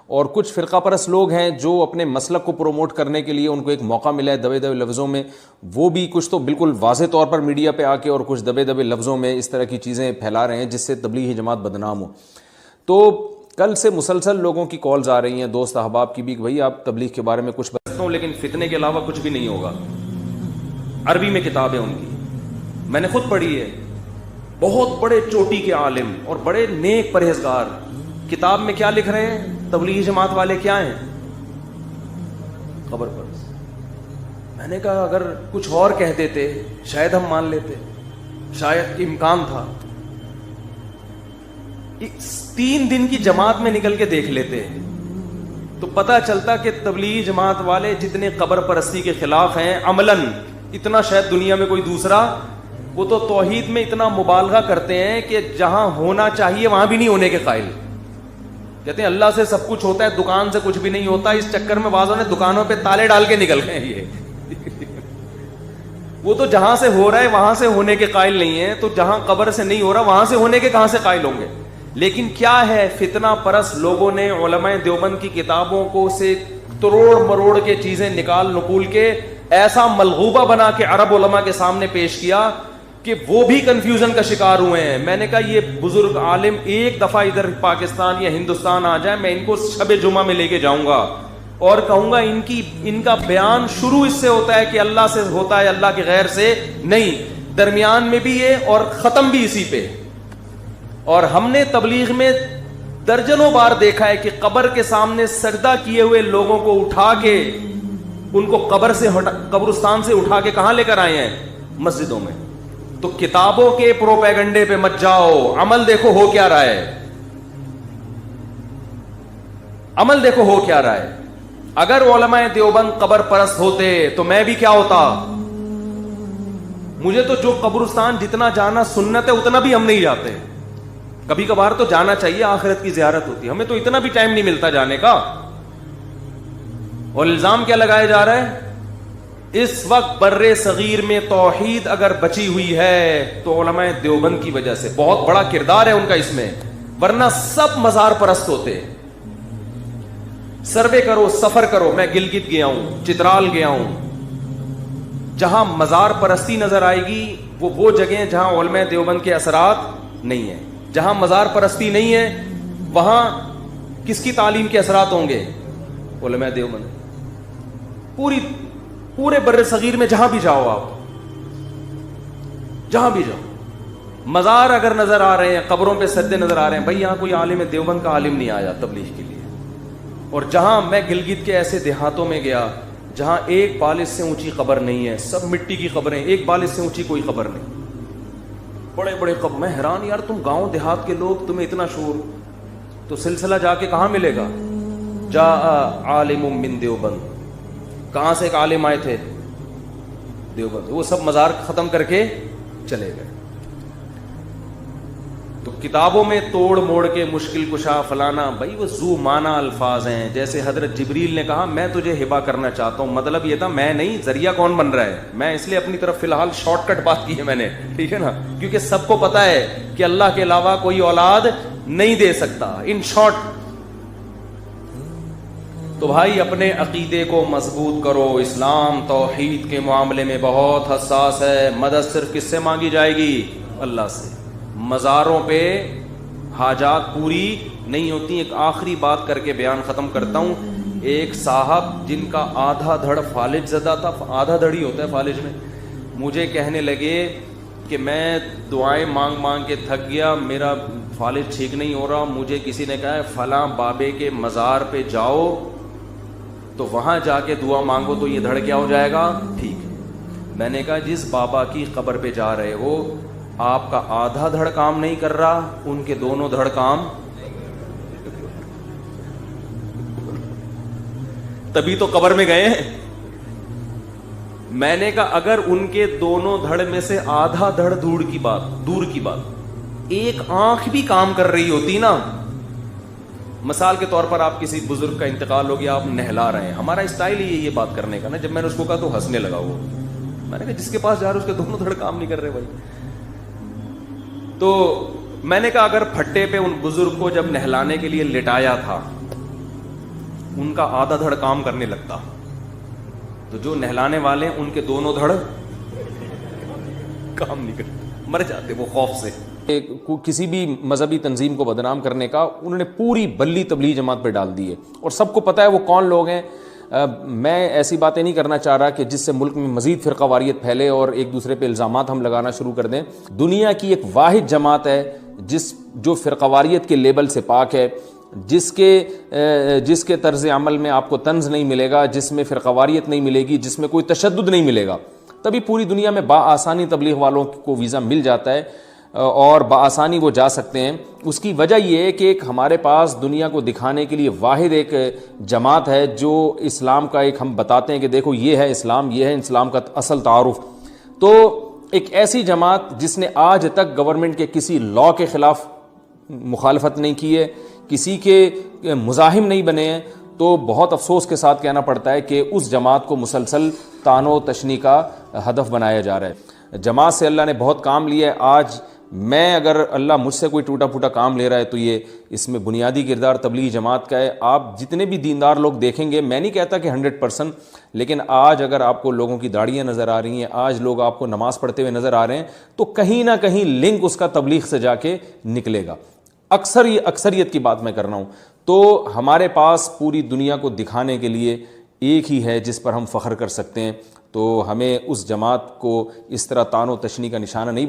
اور کچھ فرقہ پرست لوگ ہیں جو اپنے مسلک کو پروموٹ کرنے کے لیے ان کو ایک موقع ملا ہے دبے دبے لفظوں میں، وہ بھی کچھ تو بالکل واضح طور پر میڈیا پہ آ کے اور کچھ دبے دبے لفظوں میں اس طرح کی چیزیں پھیلا رہے ہیں جس سے تبلیغی جماعت بدنام ہو. تو کل سے مسلسل لوگوں کی کالز آ رہی ہیں دوست احباب کی بھی کہ بھائی آپ تبلیغ کے بارے میں کچھ بتاتا ہوں لیکن فتنے کے علاوہ کچھ بھی نہیں ہوگا. عربی میں کتاب ہے ان کی، میں نے خود پڑھی ہے، بہت بڑے چوٹی کے عالم اور بڑے نیک پرہیزگار. کتاب میں کیا لکھ رہے ہیں؟ تبلیغی جماعت والے کیا ہیں؟ قبر پرست. میں نے کہا اگر کچھ اور کہہ دیتے شاید ہم مان لیتے، شاید امکان تھا. 3 دن کی جماعت میں نکل کے دیکھ لیتے تو پتہ چلتا کہ تبلیغی جماعت والے جتنے قبر پرستی کے خلاف ہیں عملاً اتنا شاید دنیا میں کوئی دوسرا. وہ تو توحید میں اتنا مبالغہ کرتے ہیں کہ جہاں ہونا چاہیے وہاں بھی نہیں ہونے کے قائل. کہتے ہیں اللہ سے سب کچھ ہوتا ہے، دکان سے کچھ بھی نہیں ہوتا. اس چکر میں بعضوں نے دکانوں پہ تالے ڈال کے نکل گئے. یہ وہ تو جہاں سے ہو رہا ہے وہاں سے ہونے کے قائل نہیں ہیں، تو جہاں قبر سے نہیں ہو رہا وہاں سے ہونے کے کہاں سے قائل ہوں گے. لیکن کیا ہے، فتنہ پرست لوگوں نے علماء دیوبند کی کتابوں کو سے تروڑ مروڑ کے چیزیں نکال نقول کے ایسا ملغوبہ بنا کے عرب علماء کے سامنے پیش کیا کہ وہ بھی کنفیوژن کا شکار ہوئے ہیں. میں نے کہا یہ بزرگ عالم ایک دفعہ ادھر پاکستان یا ہندوستان آ جائے، میں ان کو شب جمعہ میں لے کے جاؤں گا اور کہوں گا ان کا بیان شروع اس سے ہوتا ہے کہ اللہ سے ہوتا ہے، اللہ کے غیر سے نہیں، درمیان میں بھی یہ اور ختم بھی اسی پہ. اور ہم نے تبلیغ میں درجنوں بار دیکھا ہے کہ قبر کے سامنے سجدہ کیے ہوئے لوگوں کو اٹھا کے ان کو قبرستان سے اٹھا کے کہاں لے کر آئے ہیں؟ مسجدوں میں. تو کتابوں کے پروپیگنڈے پہ مت جاؤ، عمل دیکھو ہو کیا رہا ہے. عمل دیکھو ہو کیا رہا ہے. اگر علماء دیوبند قبر پرست ہوتے تو میں بھی کیا ہوتا. مجھے تو جو قبرستان جتنا جانا سنت ہے اتنا بھی ہم نہیں جاتے. کبھی کبھار تو جانا چاہیے، آخرت کی زیارت ہوتی ہے، ہمیں تو اتنا بھی ٹائم نہیں ملتا جانے کا. اور الزام کیا لگایا جا رہا ہے؟ اس وقت بر صغیر میں توحید اگر بچی ہوئی ہے تو علماء دیوبند کی وجہ سے. بہت بڑا کردار ہے ان کا اس میں، ورنہ سب مزار پرست ہوتے. سروے کرو، سفر کرو. میں گلگت گیا ہوں، چترال گیا ہوں، جہاں مزار پرستی نظر آئے گی وہ جگہیں جہاں علماء دیوبند کے اثرات نہیں ہیں. جہاں مزار پرستی نہیں ہے وہاں کس کی تعلیم کے اثرات ہوں گے؟ علماء دیوبند. پورے بر صغیر میں جہاں بھی جاؤ، آپ جہاں بھی جاؤ، مزار اگر نظر آ رہے ہیں، قبروں پہ سجدے نظر آ رہے ہیں، بھائی یہاں کوئی عالم دیوبند کا عالم نہیں آیا تبلیغ کے لیے. اور جہاں میں گلگت کے ایسے دیہاتوں میں گیا جہاں ایک بالش سے اونچی قبر نہیں ہے، سب مٹی کی قبریں، ایک بالش سے اونچی کوئی قبر نہیں، بڑے بڑے قبر. میں حیران یار، تم گاؤں دیہات کے لوگ، تمہیں اتنا شعور. تو سلسلہ جا کے کہاں ملے گا؟ جاء عالم من دیوبند. کہاں سے ایک عالم آئے تھے؟ دیوبند. وہ سب مزار ختم کر کے چلے گئے. تو کتابوں میں توڑ موڑ کے مشکل کشا فلانا، بھائی وہ ذو معنی الفاظ ہیں. جیسے حضرت جبریل نے کہا میں تجھے ہبہ کرنا چاہتا ہوں، مطلب یہ تھا میں نہیں، ذریعہ کون بن رہا ہے. میں اس لیے اپنی طرف فی الحال شارٹ کٹ بات کی ہے میں نے، ٹھیک ہے نا، کیونکہ سب کو پتا ہے کہ اللہ کے علاوہ کوئی اولاد نہیں دے سکتا. ان شارٹ تو بھائی اپنے عقیدے کو مضبوط کرو. اسلام توحید کے معاملے میں بہت حساس ہے. مدد صرف کس سے مانگی جائے گی؟ اللہ سے. مزاروں پہ حاجات پوری نہیں ہوتی. ایک آخری بات کر کے بیان ختم کرتا ہوں. ایک صاحب جن کا آدھا دھڑ فالج زدہ تھا، آدھا دھڑ ہی ہوتا ہے فالج میں، مجھے کہنے لگے کہ میں دعائیں مانگ مانگ کے تھک گیا، میرا فالج ٹھیک نہیں ہو رہا. مجھے کسی نے کہا ہے فلاں بابے کے مزار پہ جاؤ تو وہاں جا کے دعا مانگو تو یہ دھڑ کیا ہو جائے گا، ٹھیک. میں نے کہا جس بابا کی قبر پہ جا رہے ہو آپ کا آدھا دھڑ کام نہیں کر رہا، ان کے دونوں دھڑ کام، تبھی تو قبر میں گئے ہیں. میں نے کہا اگر ان کے دونوں دھڑ میں سے آدھا دھڑ دور کی بات ایک آنکھ بھی کام کر رہی ہوتی نا، مثال کے طور پر آپ کسی بزرگ کا انتقال ہو گیا، آپ نہلا رہے ہیں، ہمارا اسٹائل ہی یہ بات کرنے کا نا. جب میں نے اس کو کہا تو ہنسنے لگا. وہ میں نے کہا جس کے پاس جا رہے اس کے دونوں دھڑ کام نہیں کر رہے بھائی. تو میں نے کہا اگر پھٹے پہ ان بزرگ کو جب نہلانے کے لیے لٹایا تھا ان کا آدھا دھڑ کام کرنے لگتا, تو جو نہلانے والے ہیں ان کے دونوں دھڑ کام نہیں کرتے, مر جاتے وہ خوف سے. کسی بھی مذہبی تنظیم کو بدنام کرنے کا انہوں نے پوری بلی تبلیغ جماعت پہ ڈال دی ہے, اور سب کو پتہ ہے وہ کون لوگ ہیں. میں ایسی باتیں نہیں کرنا چاہ رہا کہ جس سے ملک میں مزید فرقہ واریت پھیلے اور ایک دوسرے پہ الزامات ہم لگانا شروع کر دیں. دنیا کی ایک واحد جماعت ہے جو فرقہ واریت کے لیبل سے پاک ہے, جس کے طرز عمل میں آپ کو طنز نہیں ملے گا, جس میں فرقہ واریت نہیں ملے گی, جس میں کوئی تشدد نہیں ملے گا. تبھی پوری دنیا میں بآسانی تبلیغ والوں کو ویزا مل جاتا ہے اور بآسانی وہ جا سکتے ہیں. اس کی وجہ یہ ہے کہ ایک ہمارے پاس دنیا کو دکھانے کے لیے واحد ایک جماعت ہے جو اسلام کا ایک ہم بتاتے ہیں کہ دیکھو یہ ہے اسلام, یہ ہے اسلام کا اصل تعارف. تو ایک ایسی جماعت جس نے آج تک گورنمنٹ کے کسی لاء کے خلاف مخالفت نہیں کی ہے, کسی کے مزاحم نہیں بنے ہیں, تو بہت افسوس کے ساتھ کہنا پڑتا ہے کہ اس جماعت کو مسلسل طعن و تشنیع کا ہدف بنایا جا رہا ہے. جماعت سے اللہ نے بہت کام لیا ہے. آج میں اگر اللہ مجھ سے کوئی ٹوٹا پھوٹا کام لے رہا ہے تو یہ اس میں بنیادی کردار تبلیغ جماعت کا ہے. آپ جتنے بھی دیندار لوگ دیکھیں گے, میں نہیں کہتا کہ 100%, لیکن آج اگر آپ کو لوگوں کی داڑیاں نظر آ رہی ہیں, آج لوگ آپ کو نماز پڑھتے ہوئے نظر آ رہے ہیں, تو کہیں نہ کہیں لنک اس کا تبلیغ سے جا کے نکلے گا. اکثریت کی بات میں کر رہا ہوں. تو ہمارے پاس پوری دنیا کو دکھانے کے لیے ایک ہی ہے جس پر ہم فخر کر سکتے ہیں, تو ہمیں اس جماعت کو اس طرح طعن و تشنیع کا نشانہ نہیں